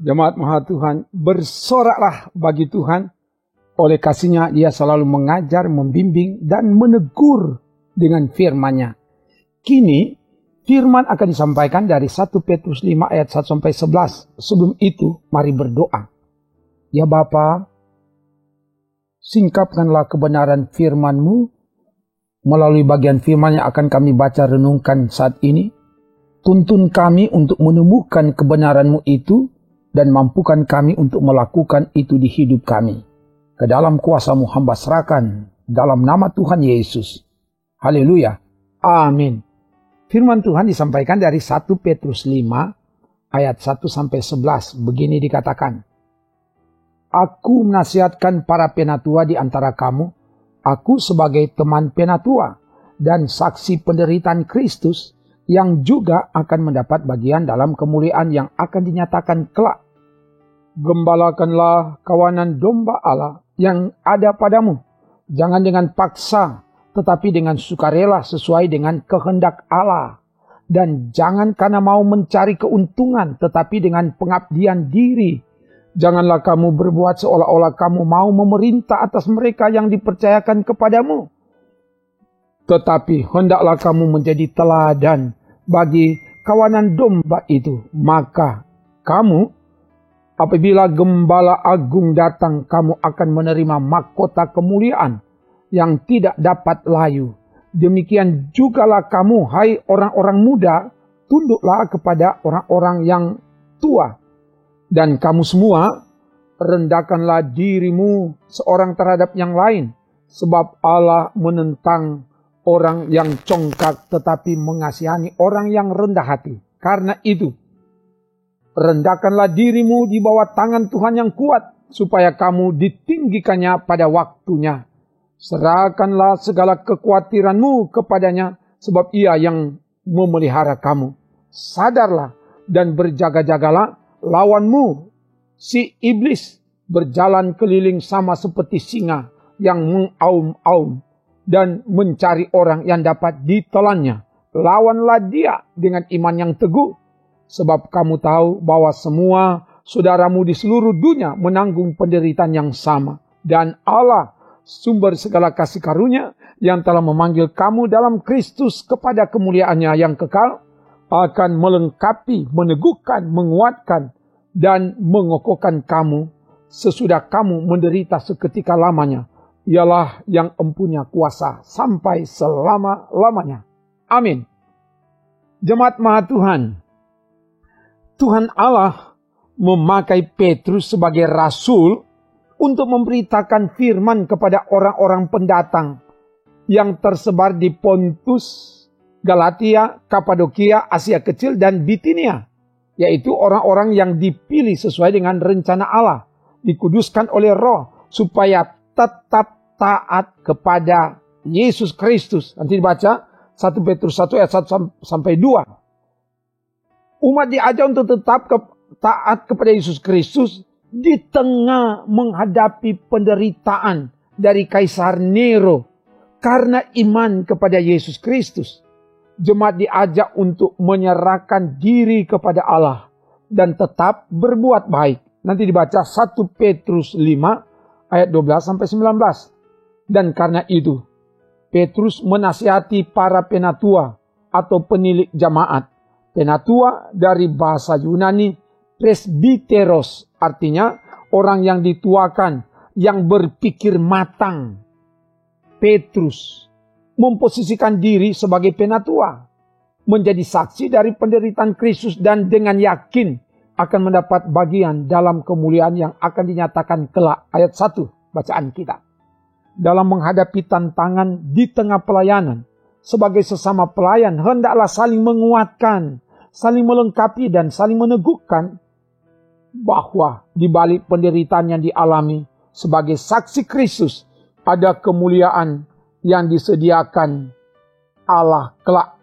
Jemaat Maha Tuhan, bersoraklah bagi Tuhan. Oleh kasih-Nya Dia selalu mengajar, membimbing, dan menegur dengan firman-Nya. Kini firman akan disampaikan dari 1 Petrus 5 ayat 1-11. Sebelum itu, mari berdoa. Ya Bapa, singkapkanlah kebenaran firman-Mu melalui bagian firman yang akan kami baca renungkan saat ini. Tuntun kami untuk menemukan kebenaran-Mu itu dan mampukan kami untuk melakukan itu di hidup kami. Ke dalam kuasa-Mu hamba serahkan dalam nama Tuhan Yesus. Haleluya. Amin. Firman Tuhan disampaikan dari 1 Petrus 5 ayat 1-11. Begini dikatakan. Aku menasihatkan para penatua di antara kamu. Aku sebagai teman penatua dan saksi penderitaan Kristus yang juga akan mendapat bagian dalam kemuliaan yang akan dinyatakan kelak. Gembalakanlah kawanan domba Allah yang ada padamu. Jangan dengan paksa, tetapi dengan sukarela sesuai dengan kehendak Allah. Dan jangan karena mau mencari keuntungan, tetapi dengan pengabdian diri. Janganlah kamu berbuat seolah-olah kamu mau memerintah atas mereka yang dipercayakan kepadamu. Tetapi hendaklah kamu menjadi teladan bagi kawanan domba itu. Maka kamu, apabila Gembala Agung datang, kamu akan menerima mahkota kemuliaan yang tidak dapat layu. Demikian jugalah kamu, hai orang-orang muda, tunduklah kepada orang-orang yang tua. Dan kamu semua, rendahkanlah dirimu seorang terhadap yang lain. Sebab Allah menentang orang yang congkak tetapi mengasihani orang yang rendah hati. Karena itu, rendahkanlah dirimu di bawah tangan Tuhan yang kuat, supaya kamu ditinggikannya pada waktunya. Serahkanlah segala kekhawatiranmu kepadanya, sebab Ia yang memelihara kamu. Sadarlah dan berjaga-jagalah, lawanmu, si iblis, berjalan keliling sama seperti singa yang mengaum-aum dan mencari orang yang dapat ditelannya. Lawanlah dia dengan iman yang teguh. Sebab kamu tahu bahwa semua saudaramu di seluruh dunia menanggung penderitaan yang sama. Dan Allah, sumber segala kasih karunia, yang telah memanggil kamu dalam Kristus kepada kemuliaan-Nya yang kekal, akan melengkapi, meneguhkan, menguatkan, dan mengokohkan kamu sesudah kamu menderita seketika lamanya. Ialah yang empunya kuasa sampai selama-lamanya. Amin. Jemaat Maha Tuhan, Tuhan Allah memakai Petrus sebagai rasul untuk memberitakan firman kepada orang-orang pendatang yang tersebar di Pontus, Galatia, Kapadokia, Asia Kecil, dan Bitinia. Yaitu orang-orang yang dipilih sesuai dengan rencana Allah, dikuduskan oleh Roh, supaya tetap taat kepada Yesus Kristus. Nanti dibaca 1 Petrus 1 ayat 1-2. Umat diajar untuk tetap taat kepada Yesus Kristus di tengah menghadapi penderitaan dari Kaisar Nero karena iman kepada Yesus Kristus. Jemaat diajak untuk menyerahkan diri kepada Allah dan tetap berbuat baik. Nanti dibaca 1 Petrus 5 ayat 12-19. Dan karena itu, Petrus menasihati para penatua atau penilik jamaat. Penatua dari bahasa Yunani presbiteros, artinya orang yang dituakan, yang berpikir matang. Petrus memposisikan diri sebagai penatua, menjadi saksi dari penderitaan Kristus dan dengan yakin akan mendapat bagian dalam kemuliaan yang akan dinyatakan kelak. Ayat 1 bacaan kita. Dalam menghadapi tantangan di tengah pelayanan, sebagai sesama pelayan hendaklah saling menguatkan, saling melengkapi dan saling meneguhkan bahwa di balik penderitaan yang dialami sebagai saksi Kristus ada kemuliaan yang disediakan Allah kelak.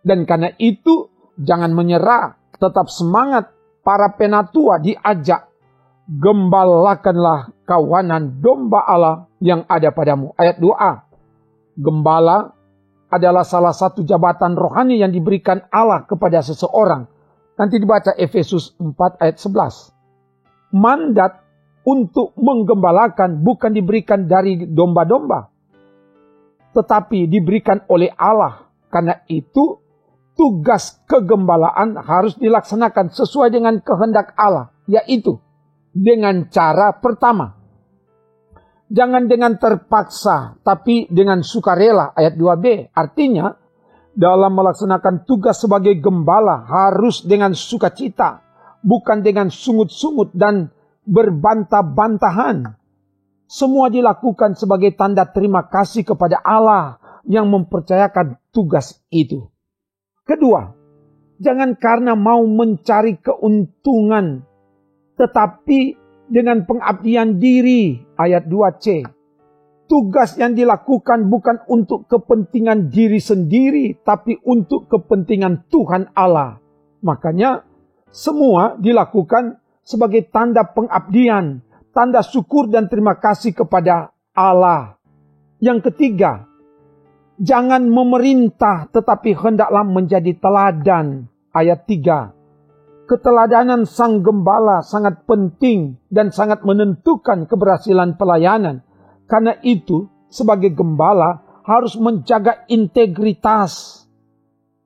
Dan karena itu jangan menyerah, tetap semangat. Para penatua diajak, gembalakanlah kawanan domba Allah yang ada padamu. Ayat 2a, gembala adalah salah satu jabatan rohani yang diberikan Allah kepada seseorang. Nanti dibaca Efesus 4 ayat 11. mandat untuk menggembalakan bukan diberikan dari domba-domba, tetapi diberikan oleh Allah. Karena itu, tugas kegembalaan harus dilaksanakan sesuai dengan kehendak Allah, yaitu dengan cara pertama, jangan dengan terpaksa, tapi dengan sukarela, ayat 2b. Artinya, dalam melaksanakan tugas sebagai gembala harus dengan sukacita, bukan dengan sungut-sungut dan berbantah-bantahan. Semua dilakukan sebagai tanda terima kasih kepada Allah yang mempercayakan tugas itu. Kedua, jangan karena mau mencari keuntungan, tetapi dengan pengabdian diri, ayat 2c. Tugas yang dilakukan bukan untuk kepentingan diri sendiri, tapi untuk kepentingan Tuhan Allah. Makanya semua dilakukan sebagai tanda pengabdian, tanda syukur dan terima kasih kepada Allah. Yang ketiga, jangan memerintah tetapi hendaklah menjadi teladan. Ayat 3. Keteladanan sang gembala sangat penting dan sangat menentukan keberhasilan pelayanan. Karena itu, sebagai gembala harus menjaga integritas.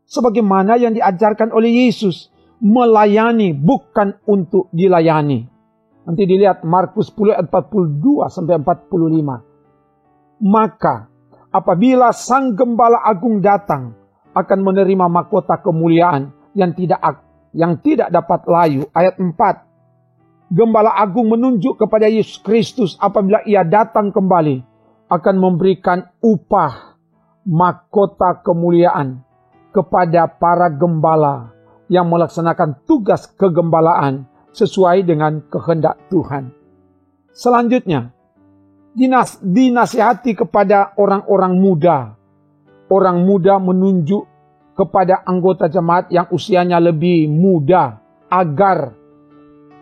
Sebagaimana yang diajarkan oleh Yesus, melayani bukan untuk dilayani. Nanti dilihat Markus 10 ayat 42-45. Maka apabila sang gembala agung datang, akan menerima mahkota kemuliaan yang tidak dapat layu. Ayat 4. Gembala agung menunjuk kepada Yesus Kristus apabila ia datang kembali, akan memberikan upah mahkota kemuliaan kepada para gembala yang melaksanakan tugas kegembalaan sesuai dengan kehendak Tuhan. Selanjutnya, dinasihati kepada orang-orang muda. Orang muda menunjuk kepada anggota jemaat yang usianya lebih muda agar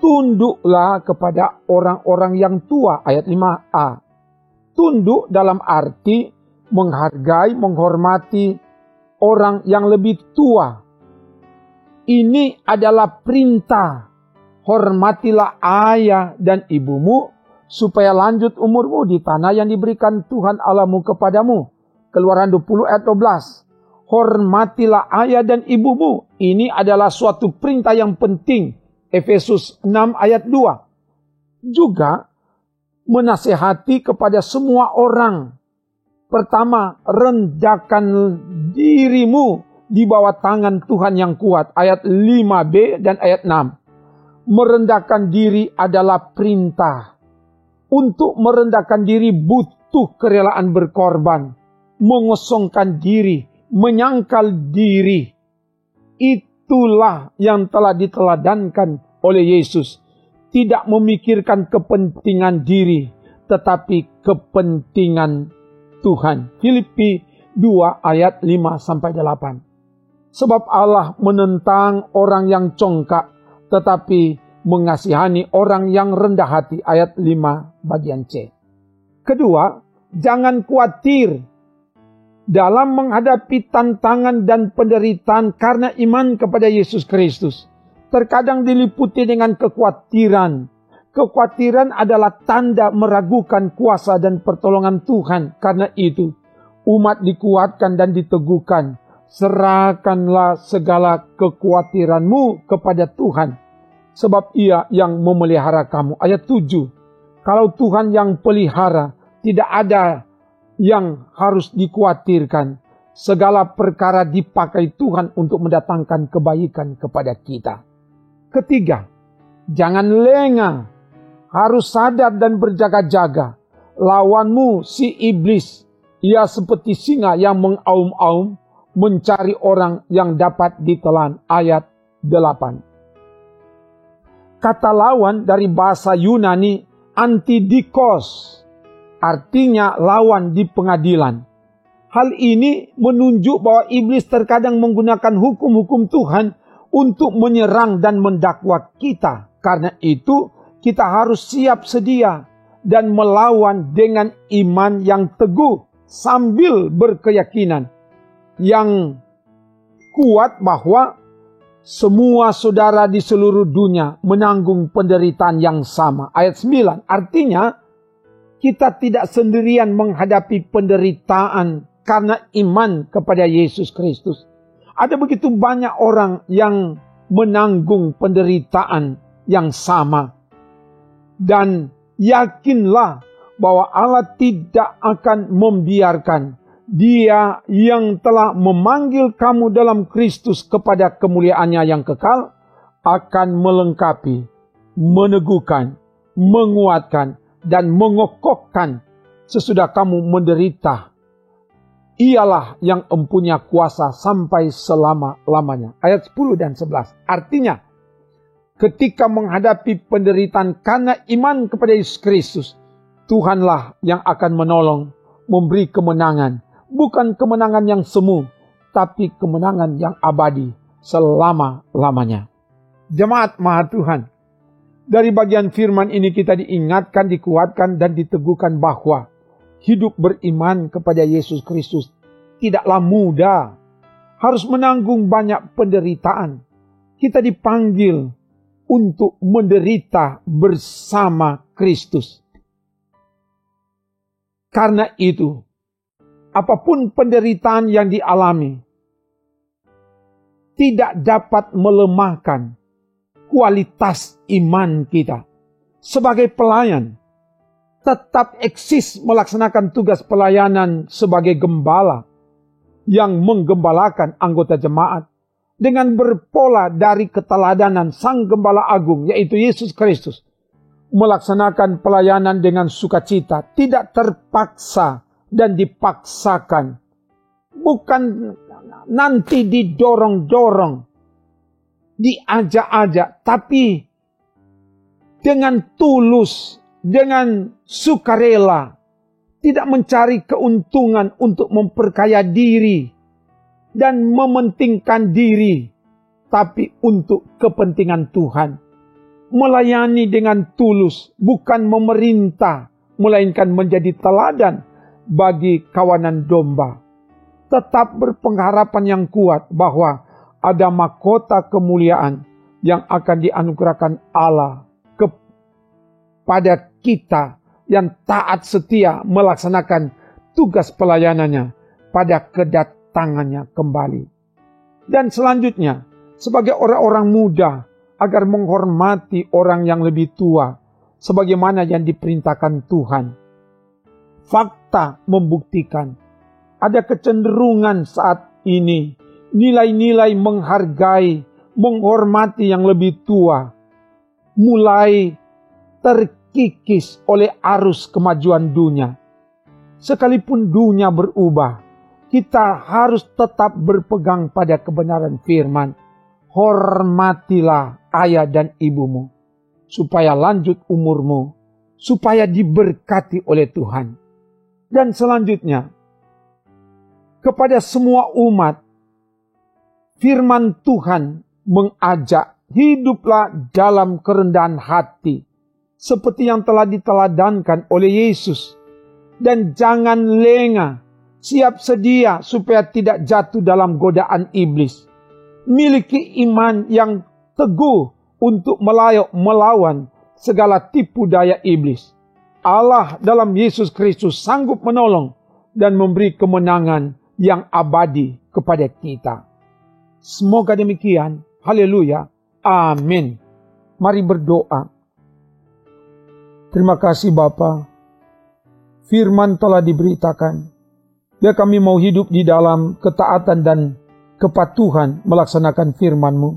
tunduklah kepada orang-orang yang tua. Ayat 5a. Tunduk dalam arti menghargai, menghormati orang yang lebih tua. Ini adalah perintah. Hormatilah ayah dan ibumu supaya lanjut umurmu di tanah yang diberikan Tuhan Allahmu kepadamu. Keluaran 20 ayat 12. Hormatilah ayah dan ibumu. Ini adalah suatu perintah yang penting. Efesus 6 ayat 2. Juga menasihati kepada semua orang. Pertama, rendahkan dirimu di bawah tangan Tuhan yang kuat. Ayat 5b dan ayat 6. Merendahkan diri adalah perintah. Untuk merendahkan diri butuh kerelaan berkorban. Mengosongkan diri, menyangkal diri. Itulah yang telah diteladankan oleh Yesus. Tidak memikirkan kepentingan diri, tetapi kepentingan Tuhan. Filipi 2 ayat 5-8. Sebab Allah menentang orang yang congkak, tetapi mengasihani orang yang rendah hati. Ayat 5 bagian C. Kedua, jangan khawatir dalam menghadapi tantangan dan penderitaan karena iman kepada Yesus Kristus. Terkadang diliputi dengan kekhawatiran. Kekhawatiran adalah tanda meragukan kuasa dan pertolongan Tuhan. Karena itu, umat dikuatkan dan diteguhkan. Serahkanlah segala kekhawatiranmu kepada Tuhan, sebab Ia yang memelihara kamu. Ayat 7. Kalau Tuhan yang pelihara, tidak ada yang harus dikhawatirkan. Segala perkara dipakai Tuhan untuk mendatangkan kebaikan kepada kita. Ketiga, jangan lengah. Harus sadar dan berjaga-jaga. Lawanmu si iblis, ia seperti singa yang mengaum-aum, mencari orang yang dapat ditelan. Ayat 8. Kata lawan dari bahasa Yunani antidikos, artinya lawan di pengadilan. Hal ini menunjuk bahwa iblis terkadang menggunakan hukum-hukum Tuhan untuk menyerang dan mendakwa kita. Karena itu kita harus siap sedia dan melawan dengan iman yang teguh sambil berkeyakinan yang kuat bahwa semua saudara di seluruh dunia menanggung penderitaan yang sama. Ayat 9, artinya kita tidak sendirian menghadapi penderitaan karena iman kepada Yesus Kristus. Ada begitu banyak orang yang menanggung penderitaan yang sama. Dan yakinlah bahwa Allah tidak akan membiarkan Dia yang telah memanggil kamu dalam Kristus kepada kemuliaannya yang kekal akan melengkapi, meneguhkan, menguatkan, dan mengokohkan sesudah kamu menderita. Ialah yang mempunyai kuasa sampai selama-lamanya. Ayat 10 dan 11. Artinya, ketika menghadapi penderitaan karena iman kepada Yesus Kristus, Tuhanlah yang akan menolong, memberi kemenangan. Bukan kemenangan yang semu, tapi kemenangan yang abadi selama-lamanya. Jemaat Maha Tuhan, dari bagian firman ini kita diingatkan, dikuatkan, dan diteguhkan bahwa hidup beriman kepada Yesus Kristus tidaklah mudah. Harus menanggung banyak penderitaan. Kita dipanggil untuk menderita bersama Kristus. Karena itu, apapun penderitaan yang dialami, tidak dapat melemahkan kualitas iman kita. Sebagai pelayan, tetap eksis melaksanakan tugas pelayanan sebagai gembala yang menggembalakan anggota jemaat dengan berpola dari keteladanan Sang Gembala Agung, yaitu Yesus Kristus. Melaksanakan pelayanan dengan sukacita, tidak terpaksa dan dipaksakan. Bukan nanti didorong-dorong, diajak-ajak, tapi dengan tulus, dengan sukarela, tidak mencari keuntungan untuk memperkaya diri dan mementingkan diri, tapi untuk kepentingan Tuhan. Melayani dengan tulus, bukan memerintah, melainkan menjadi teladan bagi kawanan domba. Tetap berpengharapan yang kuat bahwa ada mahkota kemuliaan yang akan dianugerahkan Allah kepada kita yang taat setia melaksanakan tugas pelayanannya pada kedatangannya kembali. Dan selanjutnya, sebagai orang-orang muda, agar menghormati orang yang lebih tua, sebagaimana yang diperintahkan Tuhan. Fakta membuktikan, ada kecenderungan saat ini, nilai-nilai menghargai, menghormati yang lebih tua, mulai terkikis oleh arus kemajuan dunia. Sekalipun dunia berubah, kita harus tetap berpegang pada kebenaran firman. Hormatilah ayah dan ibumu, supaya lanjut umurmu, supaya diberkati oleh Tuhan. Dan selanjutnya, kepada semua umat, firman Tuhan mengajak, hiduplah dalam kerendahan hati, seperti yang telah diteladankan oleh Yesus. Dan jangan lengah, siap sedia supaya tidak jatuh dalam godaan iblis. Miliki iman yang teguh untuk melawan segala tipu daya iblis. Allah dalam Yesus Kristus sanggup menolong dan memberi kemenangan yang abadi kepada kita. Semoga demikian. Haleluya. Amin. Mari berdoa. Terima kasih Bapa. Firman telah diberitakan. Biar kami mau hidup di dalam ketaatan dan kepatuhan melaksanakan firman-Mu.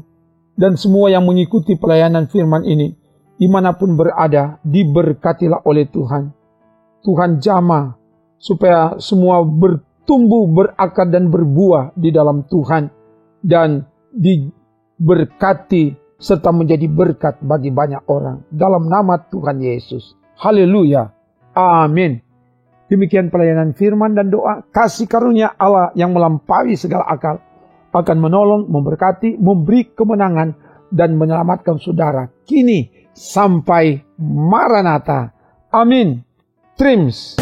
Dan semua yang mengikuti pelayanan firman ini, dimanapun berada, diberkatilah oleh Tuhan. Tuhan jamah supaya semua bertumbuh, berakar dan berbuah di dalam Tuhan. Dan diberkati serta menjadi berkat bagi banyak orang. Dalam nama Tuhan Yesus. Haleluya. Amin. Demikian pelayanan firman dan doa. Kasih karunia Allah yang melampaui segala akal akan menolong, memberkati, memberi kemenangan, dan menyelamatkan saudara kini sampai Maranatha. Amin. Trims.